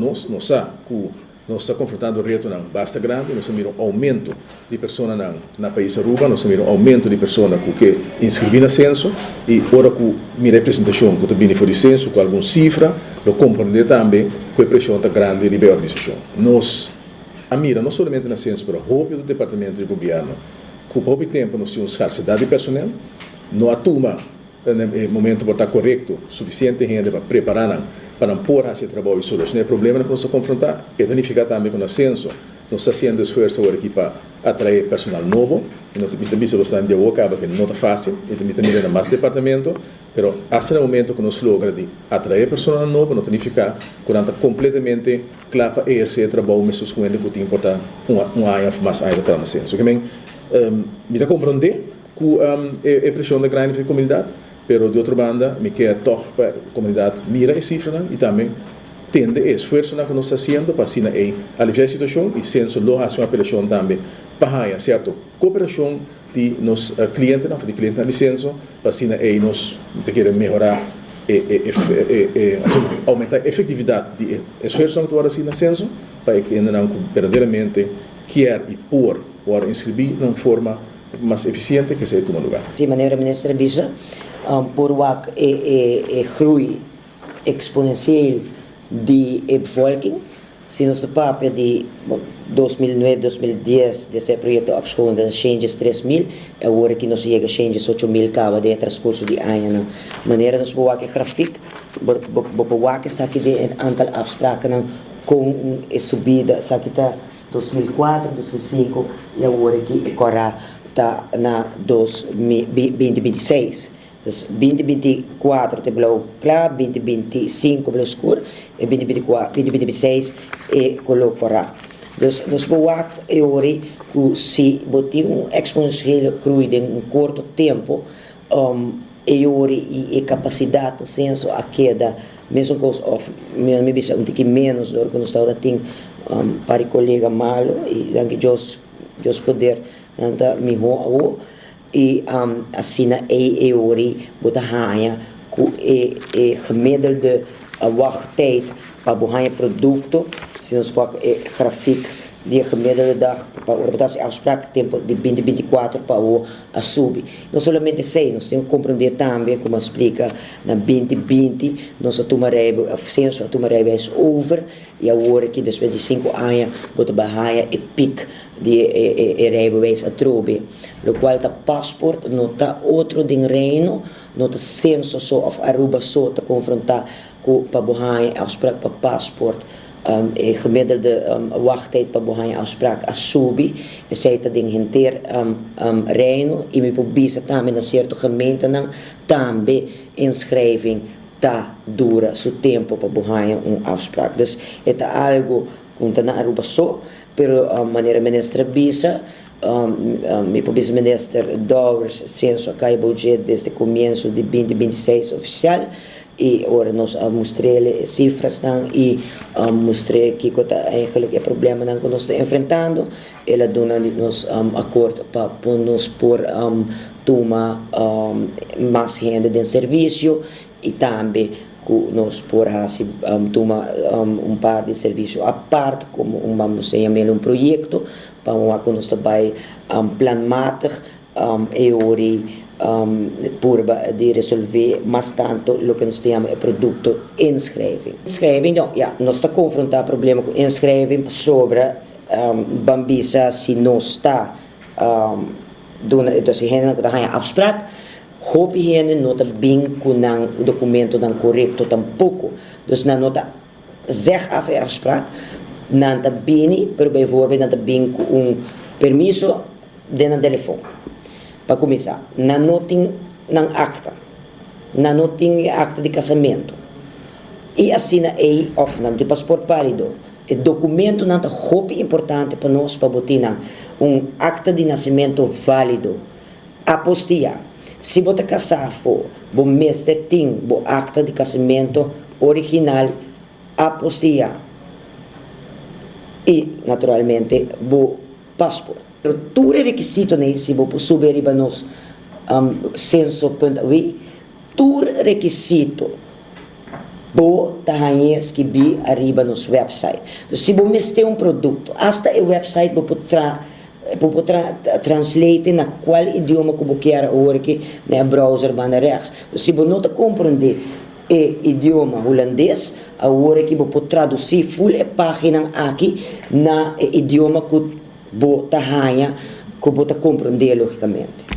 Nós está confrontando o reto não basta grande, nós temos um aumento de pessoas na país Aruba, nós temos um aumento de pessoas que inscrevi na censo e ora com minha representação que também foi de censo com alguma cifra, eu compreendo também que a pressão está grande de a organização. Nós a mira não somente na censo, mas o do departamento de governo, com pouco tempo nós temos escassidade de personal, não atuma no momento para estar correto, suficiente gente para preparar para pôr esse trabalho e solucionar o problema que nós estamos confrontar e danificar também com o ascenso. Nós estamos fazendo esforço agora aqui para atrair personal novo, e nós também bastante de acaba que não é fácil, e também tem mais departamento, mas esse é o momento que nós logramos de atrair personal novo, nós danificar, quando completamente claro para exercer trabalho, mas os clientes que importar ano mais ainda para o ascenso. Que me dá compreender que a pressão da grande comunidade, pero de outra banda, me quer toch para a comunidade mira e cifra e também tende esforço que nós estamos fazendo para assim aliviar a situação e senso lo hace uma apelação também para certo cooperação de nos clientes de cliente na licença para assim nós queremos melhorar e aumentar a efetividade de esforço que agora assim na censo para que ainda não verdadeiramente quer e por inscrever de uma forma mais eficiente que seja tomar lugar. De maneira ministra Bisa por wat groei exponentieel de bevolking. Sinds de papel de 2009-2010 desse projeto opschoon de changes 3.000 e agora que nós chega changes 8.000 cada de transcurso de ano. Maneira nós boak grafiek, boak está aqui de aantal afspraken com a subida, está aqui tá 2004, 2005 e agora que agora tá na 2026. Dus 2024 te blauw klaar, 2025 blauw escuro e 2026 e color corá. Dus nos bewaakt eori que se botar exponenciële groei em curto tempo, eori e capacidade senso a queda mesmo que os me bisa que menos do que nós está tem para colega malo e dan que Deus poder anda melhor e assim eori botahaya ku gemiddelde wachttijd para bohanha produto se nos pak grafiek die gemiddelde dag para a afspraak tempo de 2024 para o a subir não somente sei nós temos que compreender também como explica na 2020 nós atumaremos a censo atumaremos over e agora que depois de 5 anos bota bahia e pic de rijbewijs a trobe, lo qual ta passport no ta outro din reino, no ta censo so of Aruba so te confrontar com pa bohanha afspraak pa passport, gemiddelde wachttijd pa bohanha afspraak a subi, e sei ta din hinter reino, e me pobisa também na certo gemeente nang também inschrijving ta dura su tempo pa bohanha afspraak. Dus het algo kunta na Aruba so, pero maneira ministra Bisa, mi vice-minister Dowers censo acá budget desde começo de 2026 oficial e agora nós mostrei cifras e mostrei que eigenlijk é problema que nós estamos enfrentando ela dona nos acordo para nos por tomar mais renda de serviço e também nós por tomar par de serviços à parte, como vamos chamar projeto, para que nós também planmatig por de resolver mais tanto o que nós chamamos de produto inschrijving. Inschrijving, nós estamos confrontando problema com inschrijving sobre Bambisa se não está então se gente não tem afspraak hoop je nota bingo ng documento ng correcto tampouco. Dus na nota zeg af afspraak nanta bini pero bijvoorbeeld nanta bingo permiso de na telefoon. Para começar, na noting ng acta, na noting acta de casamento e assina of de passaporte válido. O documento nanta hoop importante para nós para botar acta de nascimento válido, apostia. Se você casar for, o mestre tem o acta de casamento original apostia e, naturalmente, o passaporte. Todo requisito se você subir para nós censo.ui, todo requisito bo tahanha escrever arriba nos website. Então, se você tem um produto, hasta o website você translate na qual idioma que você quer agora que na browser banda rechts. Então, se você não compreende o idioma holandês, agora que você pode traduzir full a página aqui na idioma que você tahanha, que você compreende logicamente.